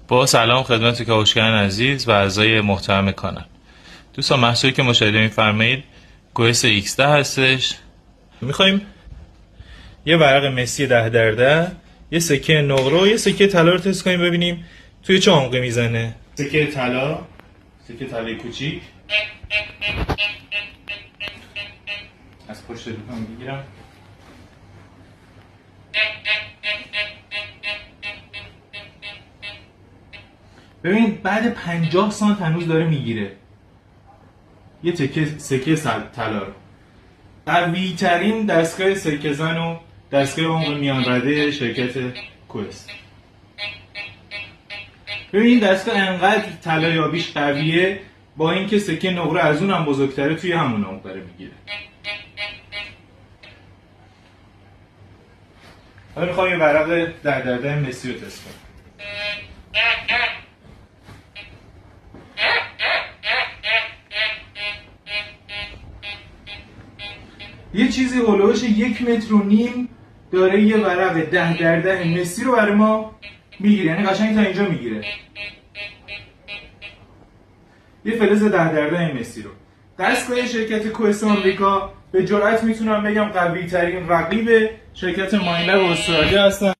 با سلام خدمت کاوشگران عزیز و اعضای محترم کانال. دوستان محصولی که مشاهده می‌فرمایید کوئس X10 هستش. می‌خوایم یه ورق مسی 10x10، یه سکه نقره و یه سکه طلا رو تست کنیم ببینیم توی چه عمقی میزنه. سکه طلای کوچیک از پشت دوتام میگیرم. ببینید بعد 50 سانت هنوز داره میگیره یه سکه طلا رو. قوی ترین دستگاه سکه زن و دستگاه عمق میان رده شرکت کوئس. ببینید دستگاه انقدر طلا یابیش قویه با اینکه سکه نقره از اون هم بزرگتره توی همون عمق داره میگیره. حالا میخوام یه ورق 10x10 مسی رو تست کنم. یه چیزی هلوش 1.5 متر داره یه ورق 10x10 مسی رو برای ما میگیره، یعنی قشنگ تا اینجا میگیره. یه فلز 10x10 مسی رو دستگاه شرکت کوئس آمریکا به جرئت میتونم بگم قوی ترین رقیب شرکت ماینلب استرالیا هستن.